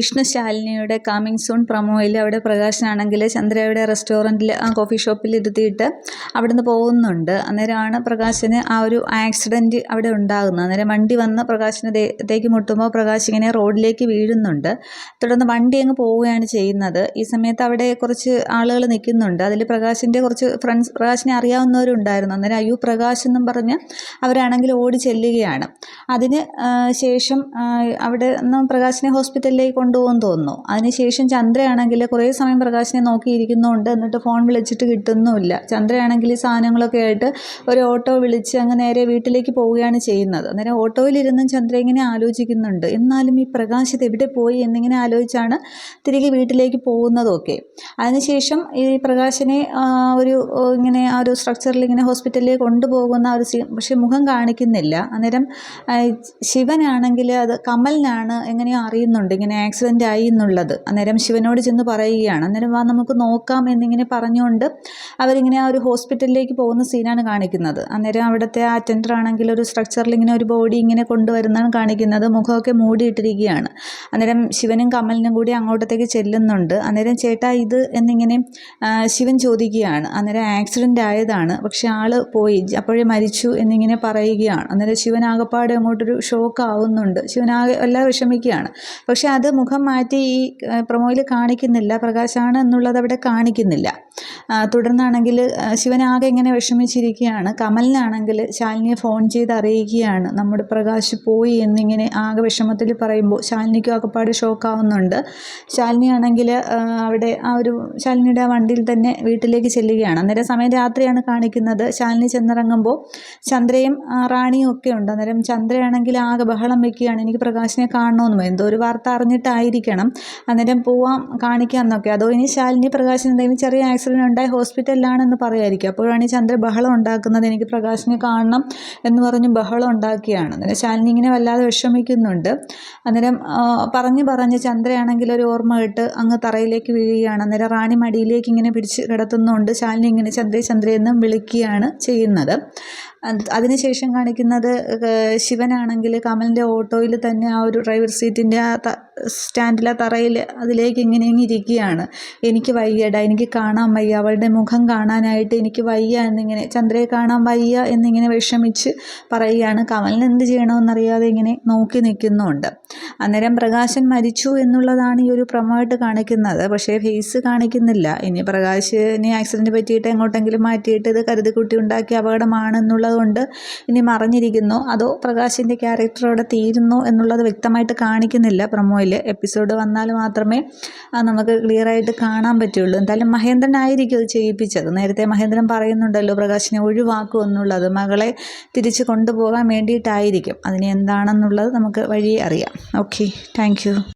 Vishnu ശാലിനിയുടെ coming soon പ്രൊമോയിൽ അവിടെ പ്രകാശനാണെങ്കിൽ ചന്ദ്രയുടെ റെസ്റ്റോറൻറ്റിൽ coffee ഷോപ്പിൽ ഇരുത്തിയിട്ട് അവിടുന്ന് പോകുന്നുണ്ട്. അന്നേരമാണ് പ്രകാശന് ആ ഒരു ആക്സിഡൻറ്റ് അവിടെ ഉണ്ടാകുന്നത്. അന്നേരം വണ്ടി വന്ന് പ്രകാശിന് ദേഹത്തേക്ക് മുട്ടുമ്പോൾ പ്രകാശ് ഇങ്ങനെ റോഡിലേക്ക് വീഴുന്നുണ്ട്. തുടർന്ന് വണ്ടി അങ്ങ് പോവുകയാണ് ചെയ്യുന്നത്. ഈ സമയത്ത് അവിടെ കുറച്ച് ആളുകൾ നിൽക്കുന്നുണ്ട്. അതിൽ പ്രകാശിൻ്റെ കുറച്ച് ഫ്രണ്ട്സ്, പ്രകാശിനെ അറിയാവുന്നവരുണ്ടായിരുന്നു. അന്നേരം അയ്യോ പ്രകാശ് എന്നും പറഞ്ഞ് അവരാണെങ്കിൽ ഓടി ചെല്ലുകയാണ്. അതിന് ശേഷം അവിടെ നിന്ന് പ്രകാശിനെ ഹോസ്പിറ്റലിലേക്ക് കൊണ്ടുപോകുമെന്ന് തോന്നുന്നു. അതിനുശേഷം ചന്ദ്രയാണെങ്കിൽ കുറേ സമയം പ്രകാശിനെ നോക്കിയിരിക്കുന്നുണ്ട്. എന്നിട്ട് ഫോൺ വിളിച്ചിട്ട് കിട്ടുന്നുമില്ല. ചന്ദ്രയാണെങ്കിൽ ഈ സാധനങ്ങളൊക്കെ ആയിട്ട് ഒരു ഓട്ടോ വിളിച്ച് അങ്ങ് നേരെ വീട്ടിലേക്ക് പോവുകയാണ് ചെയ്യുന്നത്. അന്നേരം ഓട്ടോയിലിരുന്നും ചന്ദ്ര ഇങ്ങനെ ആലോചിക്കുന്നുണ്ട്. എന്നാലും ഈ പ്രകാശ് ഇത് എവിടെ പോയി എന്നിങ്ങനെ ആലോചിച്ചാണ് തിരികെ വീട്ടിലേക്ക് പോകുന്നതൊക്കെ. അതിനുശേഷം ഈ പ്രകാശിനെ ഇങ്ങനെ ആ ഒരു സ്ട്രക്ചറിൽ ഇങ്ങനെ ഹോസ്പിറ്റലിലേക്ക് കൊണ്ടുപോകുന്ന ഒരു സീൻ, പക്ഷെ മുഖം കാണിക്കുന്നില്ല. അന്നേരം ശിവനാണെങ്കിൽ അത് കമലിനാണ് എങ്ങനെയോ അറിയുന്നുണ്ട് ഇങ്ങനെ ആക്സിഡൻ്റ് ആയി എന്നുള്ളത്. അന്നേരം ശിവനോട് ചെന്ന് പറയുകയാണ്. അന്നേരം വാ നമുക്ക് നോക്കാം എന്നിങ്ങനെ പറഞ്ഞുകൊണ്ട് അവരിങ്ങനെ ആ ഒരു ഹോസ്പിറ്റലിലേക്ക് പോകുന്ന സീനാണ് കാണിക്കുന്നത്. അന്നേരം അവിടുത്തെ ആ അറ്റൻഡർ ആണെങ്കിൽ ഒരു സ്ട്രക്ചറിൽ ഇങ്ങനെ ഒരു ബോഡി ഇങ്ങനെ കൊണ്ടുവരുന്നതാണ് കാണിക്കുന്നത്. മുഖമൊക്കെ മൂടിയിട്ടിരിക്കുകയാണ്. അന്നേരം ശിവനും കമലിനും കൂടി അങ്ങോട്ടത്തേക്ക് ചെല്ലുന്നുണ്ട്. അന്നേരം ചേട്ടാ ഇത് എന്നിങ്ങനെ ശിവൻ ചോദിക്കുകയാണ്. അന്നേരം ആക്സിഡൻ്റ് ആയതാണ്, പക്ഷെ ആൾ പോയി, അപ്പോഴേ മരിച്ചു എന്നിങ്ങനെ പറയുകയാണ്. അന്നേരം ശിവൻ ആകപ്പാടെ അങ്ങോട്ടൊരു ഷോക്ക് ആവുന്നുണ്ട്. ശിവനാകെ എല്ലാം വിഷമിക്കുകയാണ്. പക്ഷെ അത് മുഖം മാറ്റി ഈ പ്രൊമോയിൽ കാണിക്കുന്നില്ല. പ്രകാശാണ് എന്നുള്ളത് അവിടെ കാണിക്കുന്നില്ല. തുടർന്നാണെങ്കിൽ ശിവനാകെ ഇങ്ങനെ വിഷമിച്ചിരിക്കുകയാണ്. കമലിനാണെങ്കിൽ ശാലിനിയെ ഫോൺ ചെയ്ത് അറിയിക്കുകയാണ് നമ്മുടെ പ്രകാശ് പോയി എന്നിങ്ങനെ ആകെ വിഷമത്തിൽ പറയുമ്പോൾ ശാലിനിക്കും ആകെപ്പാട് ഷോക്കാവുന്നുണ്ട്. ശാലിനിയാണെങ്കിൽ അവിടെ ശാലിനിയുടെ ആ വണ്ടിയിൽ തന്നെ വീട്ടിലേക്ക് ചെല്ലുകയാണ്. അന്നേരം സമയം രാത്രിയാണ് കാണിക്കുന്നത്. ശാലിനി ചെന്നിറങ്ങുമ്പോൾ ചന്ദ്രയും റാണിയും ഒക്കെ ഉണ്ട്. അന്നേരം ചന്ദ്രയാണെങ്കിൽ ആകെ ബഹളം വെക്കുകയാണ്. എനിക്ക് പ്രകാശിനെ കാണണമെന്നും എന്തോ ഒരു വാർത്ത അറിഞ്ഞിട്ടായിരിക്കണം. അന്നേരം പോവാം കാണിക്കാമെന്നൊക്കെ. അതോ ഇനി ശാലിനി പ്രകാശിന് എന്തെങ്കിലും ചെറിയ ആക്സിഡൻറ്റ് ഉണ്ടായി ഹോസ്പിറ്റലിലാണെന്ന് പറയായിരിക്കും. അപ്പോഴാണ് ഈ ചന്ദ്ര ബഹളം ഉണ്ടാക്കുന്നത്. എനിക്ക് പ്രകാശിനെ കാണണം എന്ന് പറഞ്ഞ് ബഹളം ഉണ്ടാക്കിയാണ്. അന്നേരം ശാലിനി ഇങ്ങനെ വല്ലാതെ വിഷമിക്കുന്നുണ്ട്. അന്നേരം പറഞ്ഞ് ചന്ദ്രയാണെങ്കിൽ ഒരു ഓർമ്മ കേട്ട് അങ്ങ് തറയിലേക്ക് വീഴുകയാണ്. അന്നേരം റാണി മടിയിലേക്ക് ഇങ്ങനെ പിടിച്ച് കിടത്തുന്നുണ്ട്. ശാലിനി ഇങ്ങനെ ചന്ദ്രയെന്നും വിളിക്കുകയാണ് ചെയ്യുന്നത്. അതിനുശേഷം കാണിക്കുന്നത് ശിവനാണെങ്കിൽ കമലിൻ്റെ ഓട്ടോയിൽ തന്നെ ആ ഒരു ഡ്രൈവർ സീറ്റിൻ്റെ ആ സ്റ്റാൻഡിലെ തറയിൽ അതിലേക്ക് ഇങ്ങനെ ഇരിക്കുകയാണ്. എനിക്ക് വയ്യടാ, എനിക്ക് കാണാൻ വയ്യ, അവളുടെ മുഖം കാണാനായിട്ട് എനിക്ക് വയ്യ എന്നിങ്ങനെ, ചന്ദ്രയെ കാണാൻ വയ്യ എന്നിങ്ങനെ വിഷമിച്ച് പറയുകയാണ്. കമലിന് എന്ത് ചെയ്യണമെന്നറിയാതെ ഇങ്ങനെ നോക്കി നിൽക്കുന്നുണ്ട്. അന്നേരം പ്രകാശൻ മരിച്ചു എന്നുള്ളതാണ് ഈ ഒരു പ്രൊമോയിട്ട് കാണിക്കുന്നത്. പക്ഷേ ഫേസ് കാണിക്കുന്നില്ല. ഇനി പ്രകാശിനെ ആക്സിഡൻറ്റ് പറ്റിയിട്ട് എങ്ങോട്ടെങ്കിലും മാറ്റിയിട്ട് ഇത് കരുതിക്കുട്ടി ഉണ്ടാക്കിയ അപകടമാണെന്നുള്ളത് കൊണ്ട് ഇനി മറഞ്ഞിരിക്കുന്നു. അതോ പ്രകാശിൻ്റെ ക്യാരക്ടർ അവിടെ തീരുന്നു എന്നുള്ളത് വ്യക്തമായിട്ട് കാണിക്കുന്നില്ല പ്രൊമോയിൽ. എപ്പിസോഡ് വന്നാൽ മാത്രമേ നമുക്ക് ക്ലിയറായിട്ട് കാണാൻ പറ്റുള്ളൂ. എന്തായാലും മഹേന്ദ്രൻ ആയിരിക്കും അത് ചെയ്യിപ്പിച്ചത്. നേരത്തെ മഹേന്ദ്രൻ പറയുന്നുണ്ടല്ലോ പ്രകാശിനെ ഒഴിവാക്കും എന്നുള്ളത്. മകളെ തിരിച്ച് കൊണ്ടുപോകാൻ വേണ്ടിയിട്ടായിരിക്കും. അതിന് എന്താണെന്നുള്ളത് നമുക്ക് വഴിയെ അറിയാം. Okay, thank you.